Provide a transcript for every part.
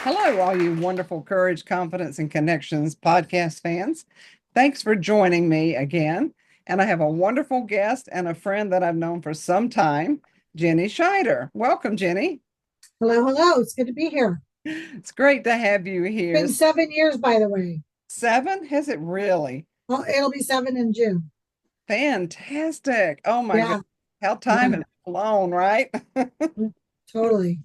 Hello, all you wonderful Courage, Confidence, and Connections podcast fans. Thanks for joining me again. And I have a wonderful guest and a friend that I've known for some time, Ginny Schider. Welcome, Ginny. Hello, hello. It's good to be here. It's great to have you here. Been 7 years, by the way. 7? Has it really? Well, it'll be 7 in June. Fantastic. Oh my goodness. Yeah, How time yeah, has flown, right? totally.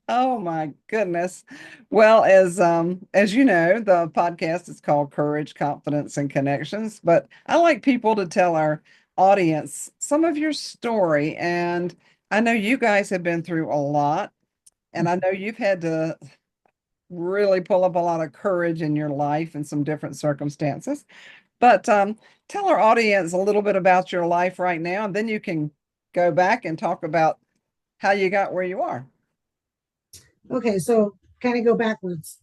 Oh my goodness. Well, as you know, the podcast is called Courage, Confidence, and Connections, but I like people to tell our audience some of your story. And I know you guys have been through a lot, and I know you've had to really pull up a lot of courage in your life in some different circumstances. But tell our audience a little bit about your life right now, and then you can go back and talk about how you got where you are. Okay, so kind of go backwards.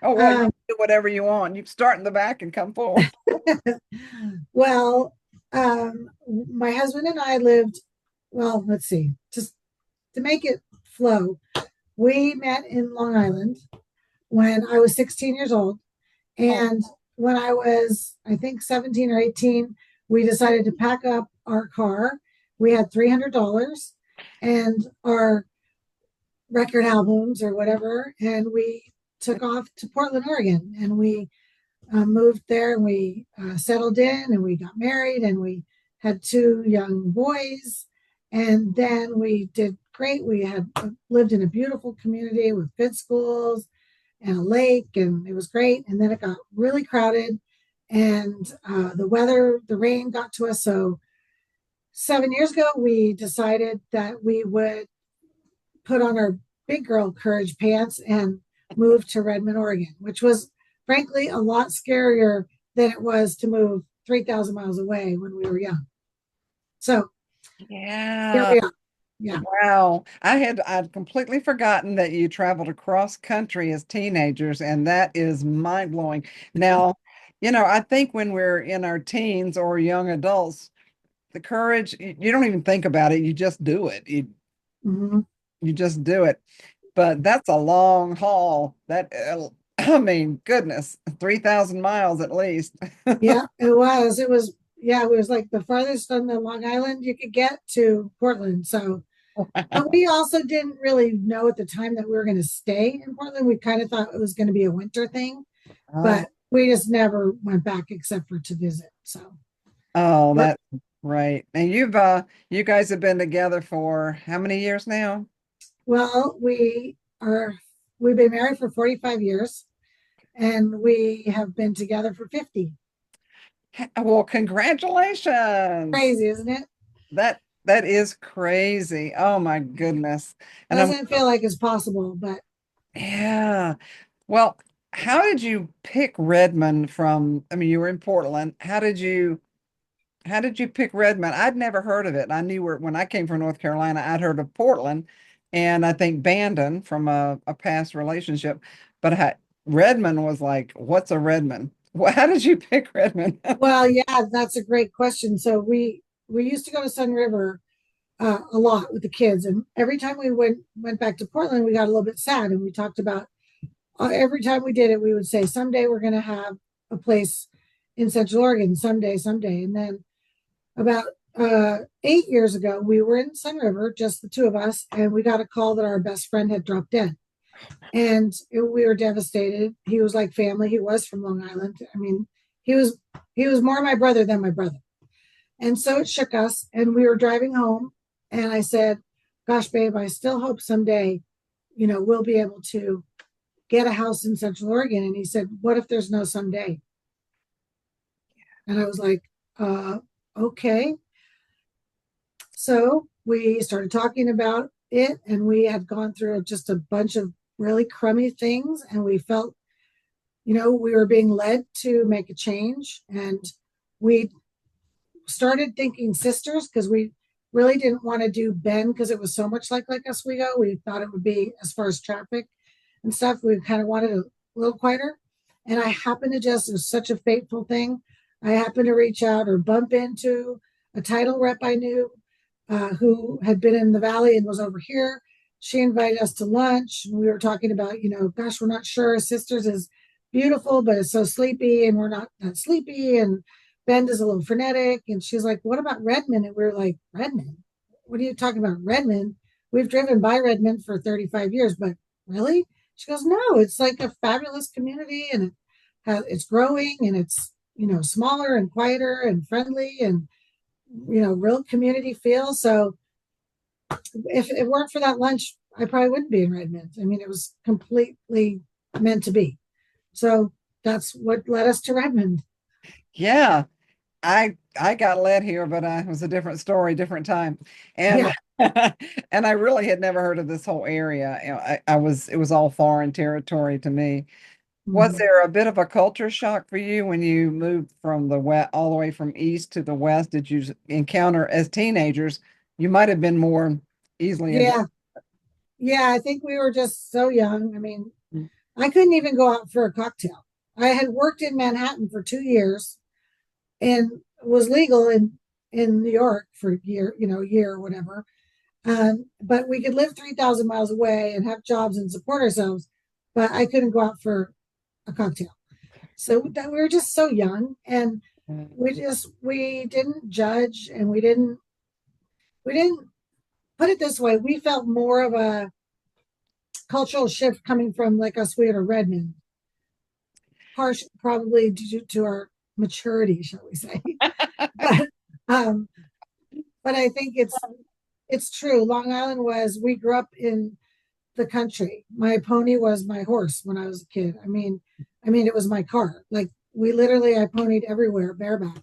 Oh, well, you Um, can do whatever you want. You start in the back and come forward. well, my husband and I lived, well, let's see, just to make it flow, we met in Long Island when I was 16 years old. Oh, And when I was, I think, 17 or 18, we decided to pack up our car. We had $300 and our record albums or whatever, and we took off to Portland, Oregon, and we moved there, and we settled in, and we got married, and we had two young boys, and then we did great. We had lived in a beautiful community with good schools and a lake, and it was great. And then it got really crowded, and the weather, the rain got to us. So 7 years ago, we decided that we would put on our big girl courage pants and move to Redmond, Oregon, which was frankly a lot scarier than it was to move 3,000 miles away when we were young. So here yeah. we are. Yeah. Wow. I'd completely forgotten that you traveled across country as teenagers, and that is mind blowing. Now, I think when we're in our teens or young adults, the courage, you don't even think about it. You just do it. Mhm. You just do it. But that's a long haul. I mean, goodness, 3,000 miles at least. Yeah, it was. It was, yeah, it was like the farthest on the Long Island you could get to Portland. So, but we also didn't really know at the time that we were going to stay in Portland. We kind of thought it was going to be a winter thing, Oh, but we just never went back except for to visit. So, oh, but that's right. And you guys have been together for how many years now? well, we've been married for 45 years and we have been together for 50. Well, congratulations. Crazy, isn't it? That is crazy. Oh my goodness. And I'm Doesn't feel like it's possible, but yeah. Well, how did you pick Redmond from, I mean, you were in Portland. How did you pick Redmond? I'd never heard of it. I knew when I came from North Carolina, I'd heard of Portland and I think Bandon from a past relationship. But Redmond was like, what's a Redmond? Well, how did you pick Redmond? well, yeah, that's a great question. So we used to go to Sun River a lot with the kids, and every time we went back to Portland, we got a little bit sad, and we talked about every time we did it, we would say someday we're going to have a place in Central Oregon, someday, and then about 8 years ago, we were in Sun River, just the two of us, and we got a call that our best friend had dropped dead, and we were devastated. He was like family. He was from Long Island. I mean, he was he was more my brother than my brother. And so it shook us. And we were driving home. And I said, gosh, babe, I still hope someday, we'll be able to get a house in Central Oregon. And he said, what if there's no someday? And I was like, okay. So we started talking about it. And we had gone through just a bunch of really crummy things. And we felt, we were being led to make a change. And we started thinking sisters because we really didn't want to do Ben because it was so much like Oswego. We thought it would be, as far as traffic and stuff, we kind of wanted a little quieter. And I happened to just, it was such a fateful thing. I happened to reach out or bump into a title rep I knew who had been in the valley and was over here. she invited us to lunch. We were talking about, gosh, we're not sure. Sisters is beautiful, but it's so sleepy, and we're not that sleepy. And Bend is a little frenetic. And she's like, what about Redmond? And we were like, Redmond? What are you talking about, Redmond? We've driven by Redmond for 35 years, but really? She goes, no, it's like a fabulous community, and it's growing, and it's, smaller and quieter and friendly, and, real community feel. So if it weren't for that lunch, I probably wouldn't be in Redmond. I mean, it was completely meant to be. So that's what led us to Redmond. Yeah, I got led here, but it was a different story, different time. Yeah. And and I really had never heard of this whole area. I was it was all foreign territory to me. Was Mhm. there a bit of a culture shock for you when you moved from the west all the way from east to the west? Did you encounter as teenagers? You might have been more easily adjusted. Yeah. Yeah. I think we were just so young. I mean, I couldn't even go out for a cocktail. I had worked in Manhattan for 2 years and was legal in New York for a year or whatever. But we could live 3,000 miles away and have jobs and support ourselves. But I couldn't go out for a cocktail. So that we were just so young, and we didn't judge, and we didn't put it this way. We felt more of a cultural shift coming from like Oswego to Redmond, harsh probably due to our maturity, shall we say. but um but I think it's true. Long Island was we grew up in the country. My pony was my horse when I was a kid. I mean it was my car. Like we literally I ponied everywhere bareback.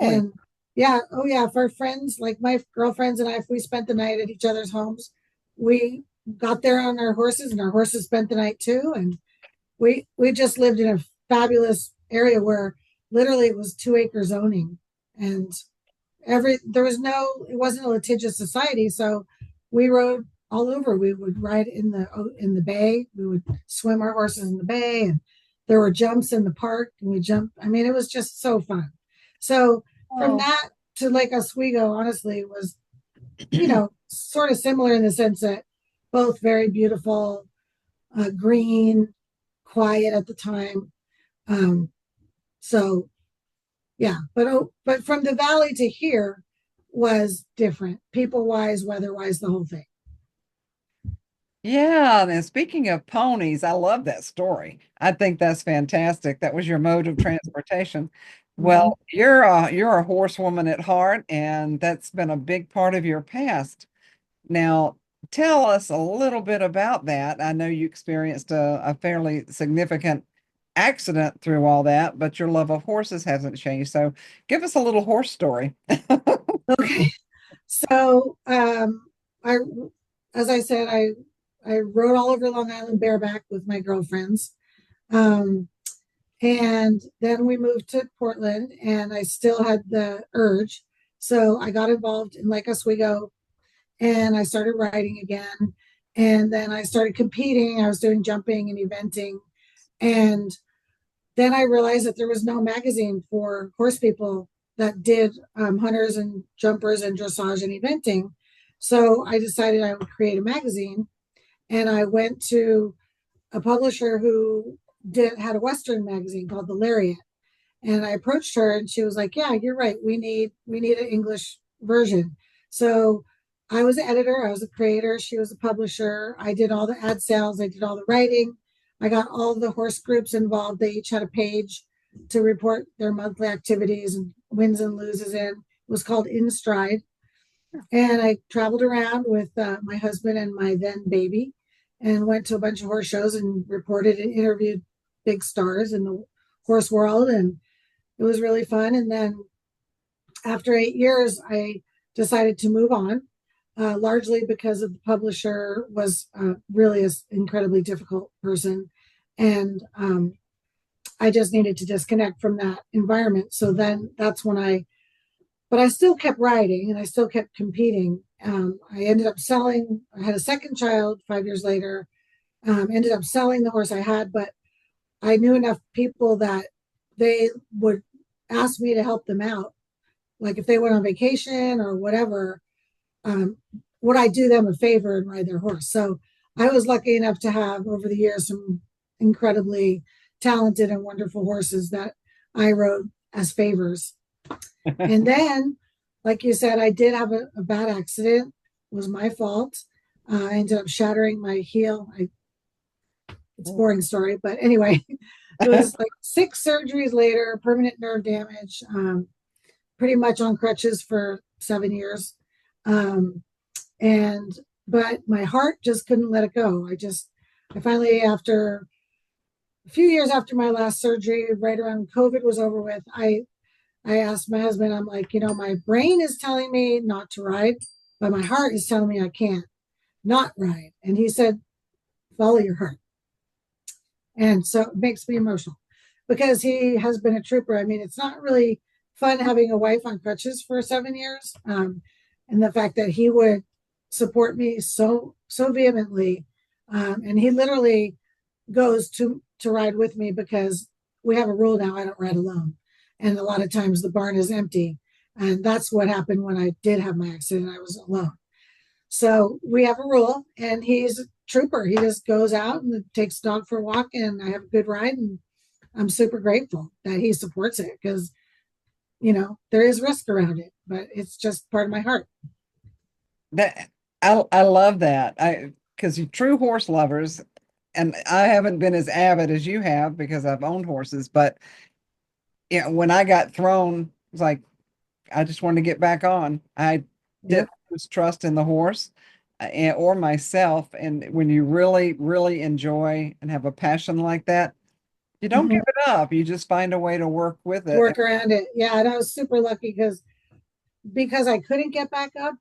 Really? And yeah, oh yeah, for friends, like my girlfriends and I, if we spent the night at each other's homes, we got there on our horses, and our horses spent the night too. And we just lived in a fabulous area where literally it was 2 acre zoning. And there was no, it wasn't a litigious society. So we rode all over. We would ride in the bay. We would swim our horses in the bay, and there were jumps in the park, and we jumped. I mean, it was just so fun. So from Oh. that to Lake Oswego, honestly, was, sort of similar in the sense that both very beautiful, green, quiet at the time. Um, so yeah, but from the valley to here was different, people wise, weather wise, the whole thing. Yeah, and speaking of ponies, I love that story. I think that's fantastic. That was your mode of transportation. Mhm. Well, you're a horsewoman at heart, and that's been a big part of your past. Now, tell us a little bit about that. I know you experienced a fairly significant accident through all that, but your love of horses hasn't changed. So give us a little horse story. Okay, so I, as I said, I rode all over Long Island bareback with my girlfriends. Um, and then we moved to Portland, and I still had the urge. So I got involved in Lake Oswego, and I started riding again. And then I started competing. I was doing jumping and eventing. And then I realized that there was no magazine for horse people that did hunters and jumpers and dressage and eventing. So I decided I would create a magazine, and I went to a publisher who had a Western magazine called The Lariat, and I approached her, and she was like, "Yeah, you're right. We need an English version." So I was the editor, I was the creator, she was the publisher. I did all the ad sales, I did all the writing. I got all the horse groups involved. They each had a page to report their monthly activities and wins and loses in. It was called In Stride. And I traveled around with my husband and my then baby, and went to a bunch of horse shows and reported and interviewed big stars in the horse world. And it was really fun. And then after 8 years, I decided to move on, largely because of the publisher was really an incredibly difficult person. And I just needed to disconnect from that environment. So then that's when but I still kept writing, and I still kept competing. I ended up selling, I had a second child 5 years later, ended up selling the horse I had, but I knew enough people that they would ask me to help them out. Like if they went on vacation or whatever, um, would I do them a favor and ride their horse? So I was lucky enough to have over the years some incredibly talented and wonderful horses that I rode as favors. And then, like you said, I did have a bad accident. It was my fault. I ended up shattering my heel. It's a boring story, but anyway, it was like 6 surgeries later, permanent nerve damage, pretty much on crutches for 7 years. Um, and but my heart just couldn't let it go. I finally, after a few years after my last surgery, right around COVID was over with, I asked my husband, I'm like, my brain is telling me not to ride, but my heart is telling me I can't not ride. And he said, follow your heart. And so it makes me emotional because he has been a trooper. I mean, it's not really fun having a wife on crutches for 7 years. And the fact that he would support me so vehemently. And he literally goes to ride with me because we have a rule now, I don't ride alone. And a lot of times the barn is empty. And that's what happened when I did have my accident. I was alone. So we have a rule, and he's a trooper. He just goes out and takes the dog for a walk, and I have a good ride. And I'm super grateful that he supports it because, there is risk around it, but it's just part of my heart. That I love that. I because you true horse lovers, and I haven't been as avid as you have because I've owned horses, but when I got thrown, it's like I just wanted to get back on. I Yep. didn't lose trust in the horse or myself. And when you really, really enjoy and have a passion like that, you don't Mm-hmm. give it up. You just find a way to work with it. Work around it. Yeah. And I was super lucky because I couldn't get back up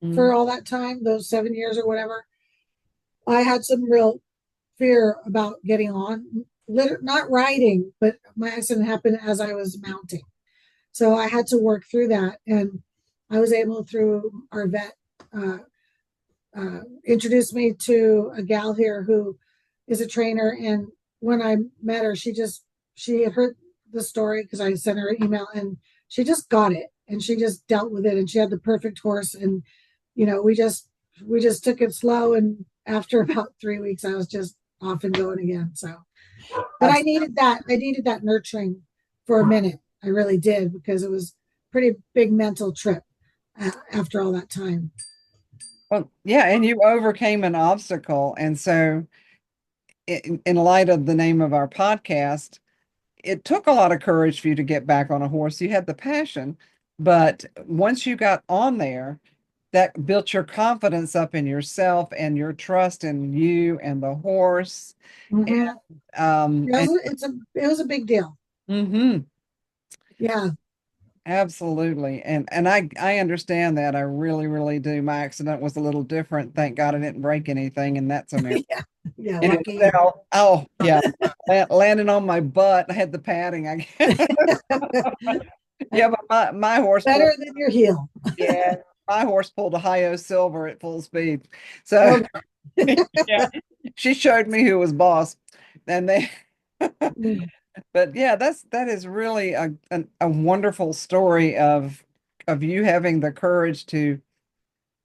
Mhm. for all that time, those 7 years or whatever. I had some real fear about getting on, not riding, but my accident happened as I was mounting. So I had to work through that. And I was able, through our vet, uh, introduced me to a gal here who is a trainer. And when I met her, she had heard the story because I sent her an email, and she just got it and she just dealt with it, and she had the perfect horse. And, we just took it slow. And after about 3 weeks, I was just off and going again. So, but I've, I needed that nurturing for a minute. I really did, because it was a pretty big mental trip after all that time. well, yeah, and you overcame an obstacle. And so, in light of the name of our podcast, it took a lot of courage for you to get back on a horse. You had the passion, but once you got on there, that built your confidence up in yourself and your trust in you and the horse. And Mm-hmm. and It was a big deal. mhm, Yeah. absolutely. And I understand that. I really, really do. My accident was a little different. Thank God I didn't break anything, and that's a miracle. Yeah. Yeah. In Lucky you. itself, oh yeah, landing on my butt. I had the padding. I yeah, but my horse pulled. Better than your heel. Yeah, my horse pulled a high silver at full speed. So Oh, yeah, she showed me who was boss. And they, mm, but yeah, that is really a wonderful story of you having the courage to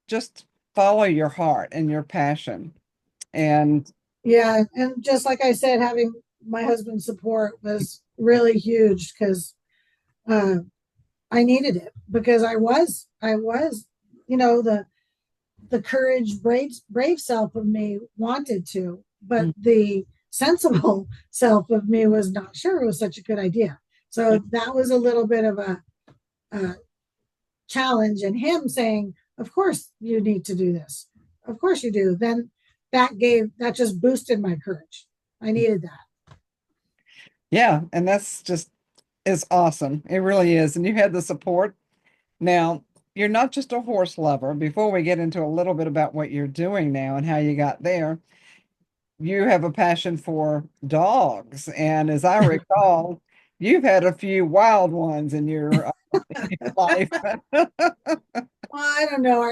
just follow your heart and your passion. And yeah. And just like I said, having my husband's support was really huge because uh, I needed it, because I was, the courage, brave self of me wanted to, but the sensible self of me was not sure it was such a good idea. So that was a little bit of a challenge, and him saying, of course you need to do this, of course you do, then that just boosted my courage. I needed that. yeah, and that's just is awesome. It really is. And you had the support. Now, you're not just a horse lover. Before we get into a little bit about what you're doing now and how you got there, you have a passion for dogs. And as I recall, you've had a few wild ones in your life. Well, I don't know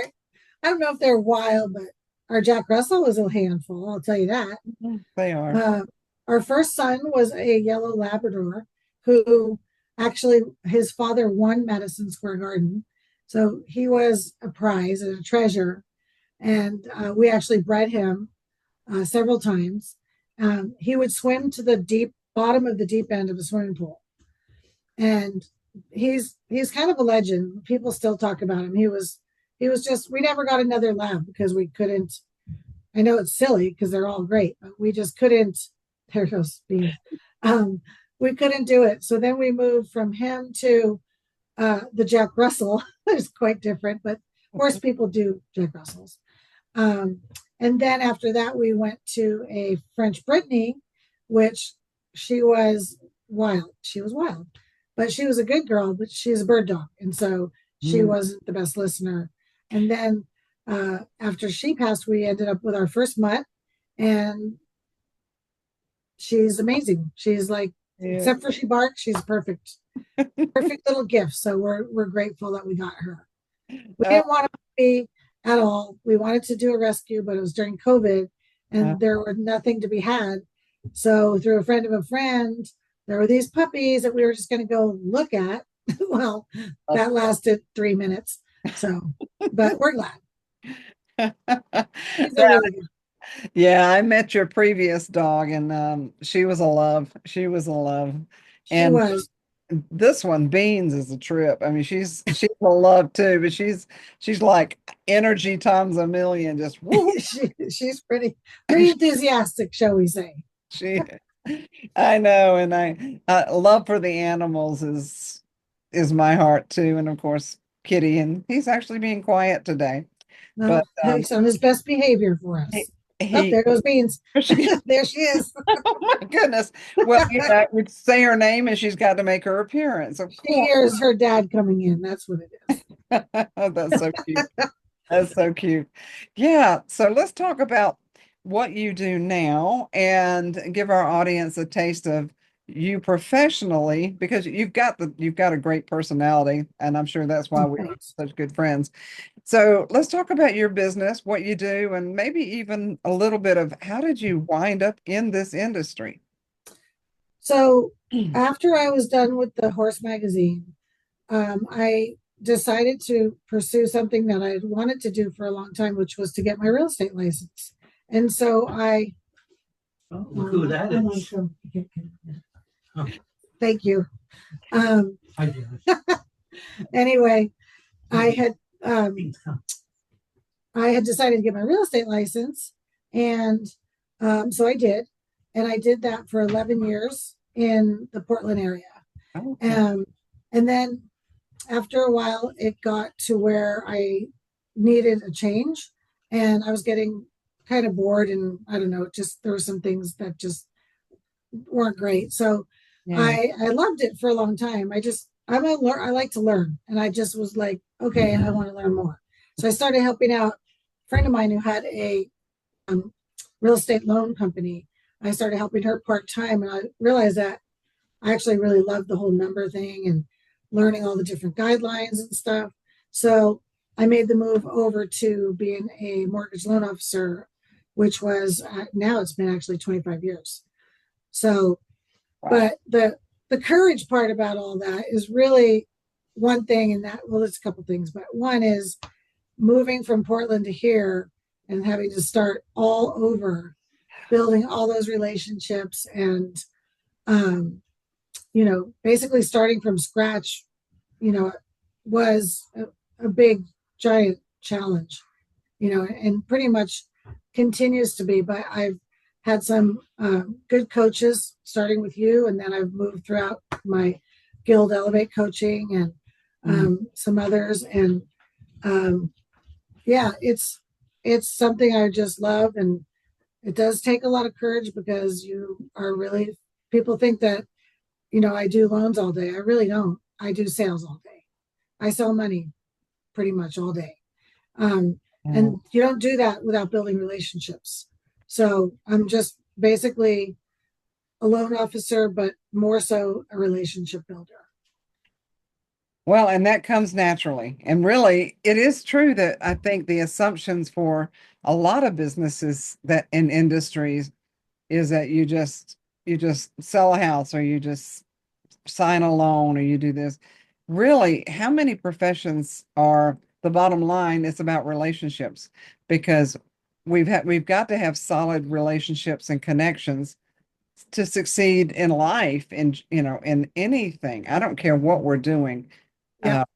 if they're wild, but our Jack Russell was a handful, I'll tell you that. They are. uh, our first son was a yellow Labrador who, actually, his father won Madison Square Garden. So he was a prize and a treasure. and we actually bred him several times. He would swim to the deep bottom of the deep end of the swimming pool, and he's kind of a legend. People still talk about him. He was just, we never got another lab because we couldn't. I know it's silly because they're all great, but we just couldn't. There goes Beans. Um, we couldn't do it. So then we moved from him to the Jack Russell. It's quite different, but horse people do Jack Russells. Um, and then after that, we went to a French Brittany, which she was wild. She was wild, but she was a good girl, but she's a bird dog. And so she Mm. wasn't the best listener. And then after she passed, we ended up with our first mutt, and she's amazing. She's like, Yeah. except for she barks, she's perfect, perfect little gift. So we're grateful that we got her. We Oh, didn't want to be at all. We wanted to do a rescue, but it was during COVID uh, and there was nothing to be had. So through a friend of a friend, there were these puppies that we were just going to go look at. Well, that lasted 3 minutes. So, but we're glad. She's a really good. yeah, I met your previous dog and she was a love. She was a love. She And was. this one, Beans, is a trip. I mean, she's a love too, but she's like energy times a million, just woo. She's pretty enthusiastic, shall we say? She I know, and I love for the animals is my heart too, and of course Kitty, and he's actually being quiet today. No, But he's on his best behavior for he, us. Oh, he there goes Beans. she, There she is. oh my goodness. Well, I would say her name and she's got to make her appearance, of She course. hears her dad coming in. That's what it is. That's so cute. That's so cute. Yeah, so let's talk about what you do now and give our audience a taste of you professionally because you've got a great personality and I'm sure that's why Oh, we're thanks. such good friends. So let's talk about your business, what you do, and maybe even a little bit of how did you wind up in this industry? So after I was done with the horse magazine, I decided to pursue something that I wanted to do for a long time, which was to get my real estate license. And so Oh, look who that I'm is. Oh, thank you. Um, hi, Janet. anyway, I Maybe had um, beans come. I had decided to get my real estate license, and so I did, and I did that for 11 years in the Portland area. Okay. Um, and then after a while, it got to where I needed a change, and I was getting kind of bored, and I don't know, just there were some things that just weren't great. So Yeah. I loved it for a long time. I like to learn, and I just was like, okay, I want to learn more. So I started helping out a friend of mine who had a um, real estate loan company. I started helping her part time, and I realized that I actually really loved the whole number thing and learning all the different guidelines and stuff. So I made the move over to being a mortgage loan officer, which was now it's been actually 25 years. So, Wow. but the courage part about all that is really one thing, and that well, it's a couple things, but one is moving from Portland to here and having to start all over, building all those relationships and um, basically starting from scratch, you know, was a big, giant challenge, and pretty much continues to be. But I've had some good coaches, starting with you, and then I've moved throughout my Guild Elevate coaching and Mm. some others. And um, yeah, it's something I just love, and it does take a lot of courage because you are really people think that I do loans all day. I really don't. I do sales all day. I sell money pretty much all day. Um, Mm. and you don't do that without building relationships. So I'm just basically a loan officer, but more so a relationship builder. Well, and that comes naturally. And really, it is true that I think the assumptions for a lot of businesses that in industries is that you just sell a house or you just sign a loan or you do this. Really, how many professions are the bottom line, it's about relationships because we've got to have solid relationships and connections to succeed in life in in anything. I don't care what we're doing. Yep.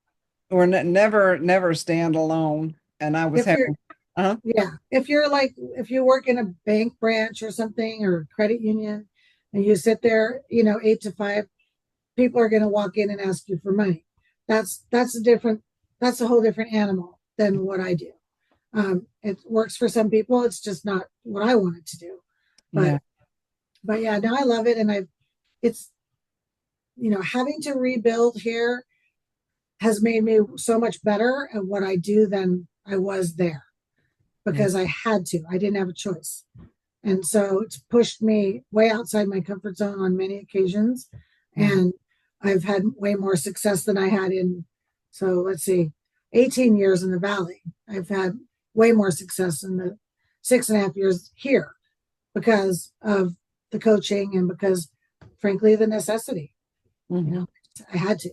We're never stand alone. And I was If you're having uh Yeah, if you work in a bank branch or something or credit union and you sit there, 8 to 5, people are going to walk in and ask you for money. That's a different that's a whole different animal than what I do. It works for some people. It's just not what I wanted to do. But yeah. but yeah, no, I love it, and it's having to rebuild here has made me so much better at what I do than I was there Yeah. because I had to. I didn't have a choice. And so it's pushed me way outside my comfort zone on many occasions. Mhm. And I've had way more success than I had so let's see, 18 years in the Valley. I've had way more success in the 6.5 years here because of the coaching and because, frankly, the necessity. You Mhm. know, I had to.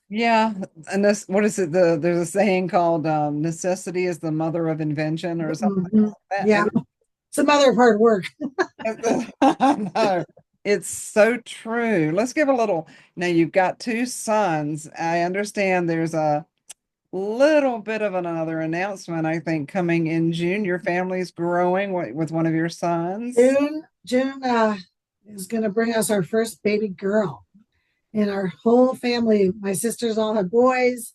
Yeah, and this, what is it? There's a saying called necessity is the mother of invention or something Mhm. like Yeah, that. it's a mother of hard work. I know. It's so true. Let's give a little. Now you've got two sons. I understand there's a little bit of another announcement, I think, coming in June. Your family's growing with one of your sons. June is going to bring us our first baby girl. And our whole family, my sisters all had boys.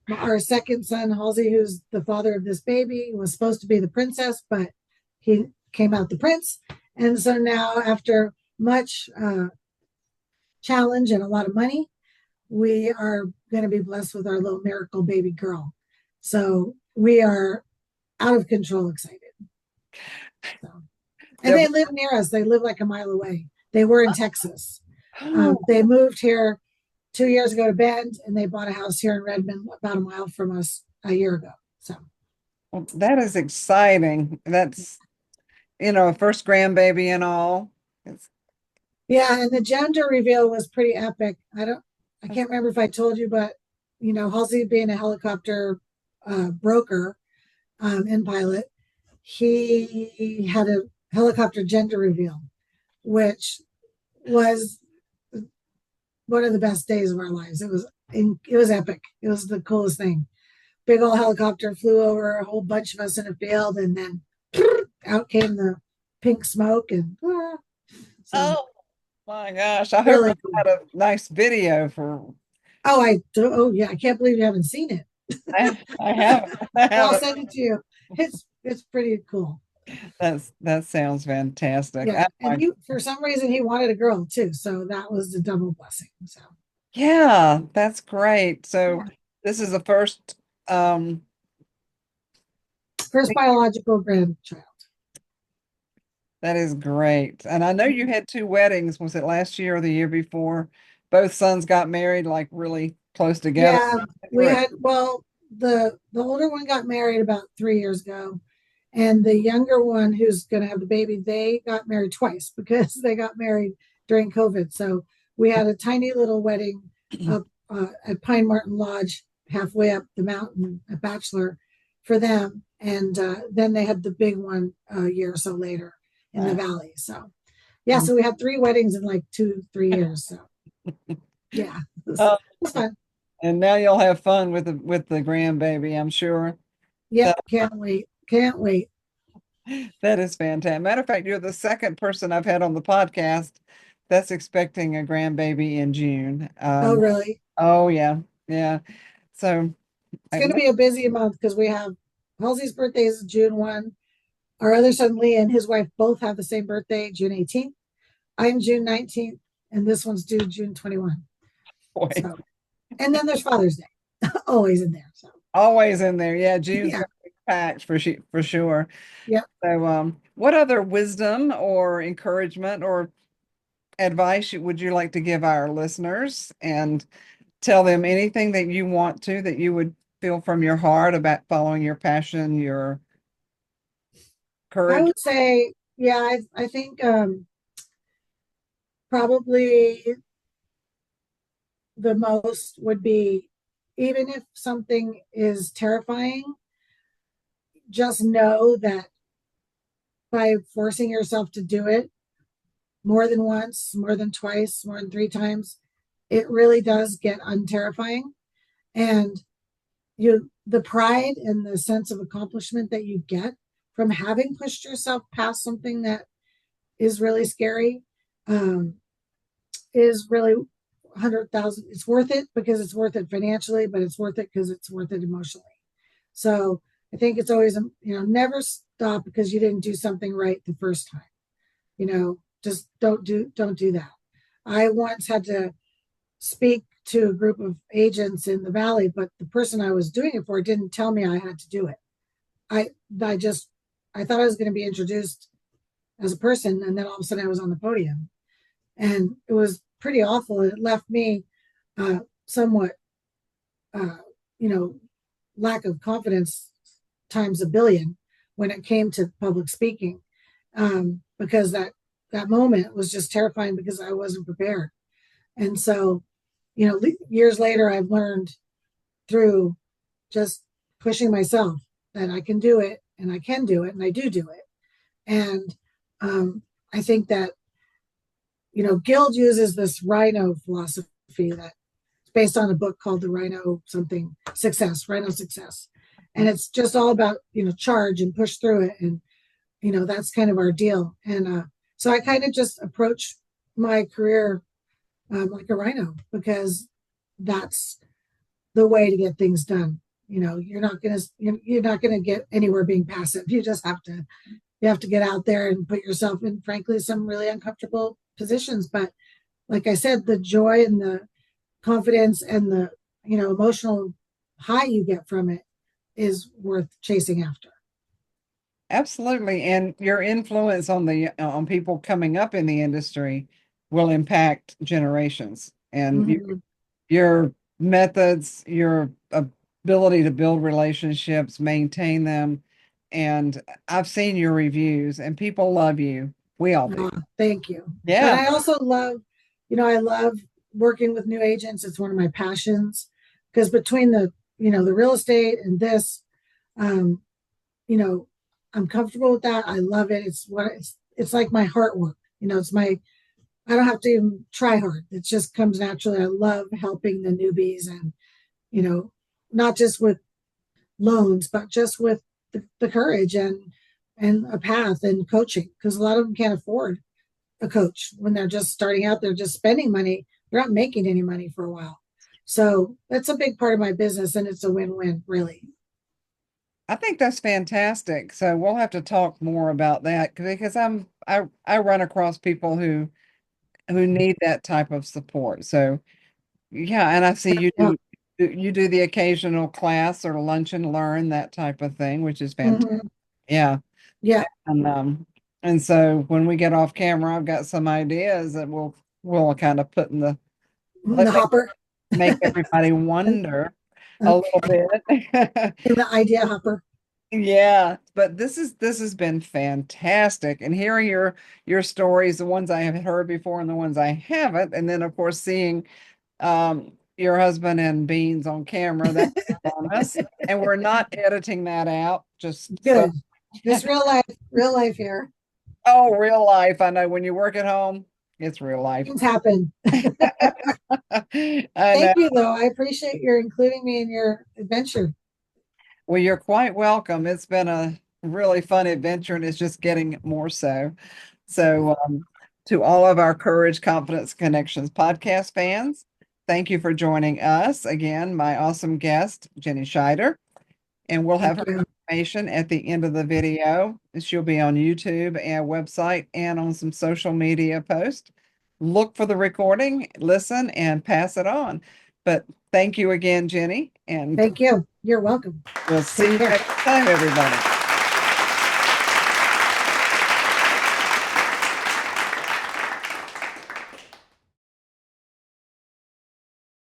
Our second son, Halsey, who's the father of this baby, was supposed to be the princess, but he came out the prince. And so now, after much challenge and a lot of money, we are going to be blessed with our little miracle baby girl. So we are out of control excited. So, and They'll they live near us. They live like a mile away. They were in Texas. They moved here 2 years ago to Bend, and they bought a house here in Redmond, about a mile from us, a year ago. So, Well, that is exciting. That's, a first grandbaby and all. It's, yeah, and the gender reveal was pretty epic. I can't remember if I told you, but Halsey being a helicopter broker and pilot, he had a helicopter gender reveal, which was one of the best days of our lives. It was epic. It was the coolest thing. Big old helicopter flew over a whole bunch of us in a field, and then out came the pink smoke, and so oh my gosh. I hope I really cool. had a nice video for Oh yeah, I can't believe you haven't seen it. I haven't. I Well, I'll haven't. send it to you. It's pretty cool. That sounds fantastic. Yeah, and he for some reason he wanted a girl too, so that was the double blessing. So Yeah, that's great. yeah, So this is the first first biological grandchild. that is great. And I know you had two weddings. Was it last year or the year before? Both sons got married like really close together. Yeah, we Great. had the older one got married about 3 years ago, and the younger one who's going to have the baby, they got married twice because they got married during COVID. So we had a tiny little wedding up at Pine Martin Lodge, halfway up the mountain, a bachelor for them, and then they had the big one a year or so later in the valley. So yeah, so we had three weddings in like 2, 3 years. So yeah, Oh, it was fun. and now you'll have fun with the grandbaby, I'm sure. Yep, That can't wait. Can't wait. that is fantastic. Matter of fact, you're the second person I've had on the podcast that's expecting a grandbaby in June. Oh, really? Oh yeah, yeah. So It's going to be a busy month because we have Halsey's birthday is June 1. Our other son, Lee, and his wife both have the same birthday, June 18th. I'm June 19th, and this one's due June 21. boy, So, and then there's Father's Day, always in there. So, always in there. Yeah, June's yeah, gonna be packed for sure. yep. So, what other wisdom or encouragement or advice would you like to give our listeners and tell them anything that you want to that you would feel from your heart about following your passion, your I courage? would say, yeah, I think probably the most would be even if something is terrifying, just know that by forcing yourself to do it more than once, more than twice, more than 3 times, it really does get unterrifying. And the pride and the sense of accomplishment that you get from having pushed yourself past something that is really scary, is really 100,000. It's worth it because it's worth it financially, but it's worth it because it's worth it emotionally. So I think it's always, never stop because you didn't do something right the first time. Just don't do that. I once had to speak to a group of agents in the valley, but the person I was doing it for didn't tell me I had to do it. I thought I was going to be introduced as a person, and then all of a sudden I was on the podium, and it was pretty awful. It left me somewhat, uh, you know, lack of confidence times a billion when it came to public speaking, because that moment was just terrifying because I wasn't prepared. And so, years later, I've learned through just pushing myself that I can do it, and I can do it, and I do it. And I think that, Guild uses this Rhino philosophy that's based on a book called the Rhino Success. And it's just all about, charge and push through it. And, that's kind of our deal. And so I kind of just approach my career like a rhino, because that's the way to get things done. You're not gonna get anywhere being passive. You have to get out there and put yourself in, frankly, some really uncomfortable positions. But like I said, the joy and the confidence and the emotional high you get from it is worth chasing after. Absolutely. And your influence on people coming up in the industry will impact generations. And your methods, your ability to build relationships, maintain them. And I've seen your reviews and people love you. We all do. Thank you. And Yeah. I also love, I love working with new agents. It's one of my passions, because between the real estate and this, you know, I'm comfortable with that. I love it. It's like my heart work. I don't have to even try hard. It just comes naturally. I love helping the newbies, and, not just with loans, but just with the courage and a path and coaching, because a lot of them can't afford a coach when they're just starting out. They're just spending money. They're not making any money for a while. So that's a big part of my business, and it's a win-win, really. I think that's fantastic. So we'll have to talk more about that because I run across people who need that type of support. So yeah, and I see Yeah. you do the occasional class or lunch and learn, that type of thing, which is fantastic. Mm-hmm. Yeah. Yeah. And so when we get off camera, I've got some ideas that we'll kind of put in let The hopper. make everybody wonder a Okay. little bit. In the idea hopper. Yeah, but this has been fantastic, and hearing your stories, the ones I have heard before and the ones I haven't, and then of course seeing your husband and Beans on camera, that's on us, and we're not editing that out. Just so Good. Just real life here. oh, real life. I know when you work at home, it's real life. Things happen. I know. Thank you, though. I appreciate your including me in your adventure. Well, you're quite welcome. It's been a really fun adventure, and it's just getting more so. So, to all of our Courage, Confidence, Connections podcast fans, thank you for joining us. Again, my awesome guest, Ginny Schider, and we'll have Thank her you. information at the end of the video. She'll be on YouTube and website and on some social media posts. Look for the recording, listen, and pass it on. But thank you again, Ginny, and Thank you. You're welcome. we'll see Take you care. next time, everybody.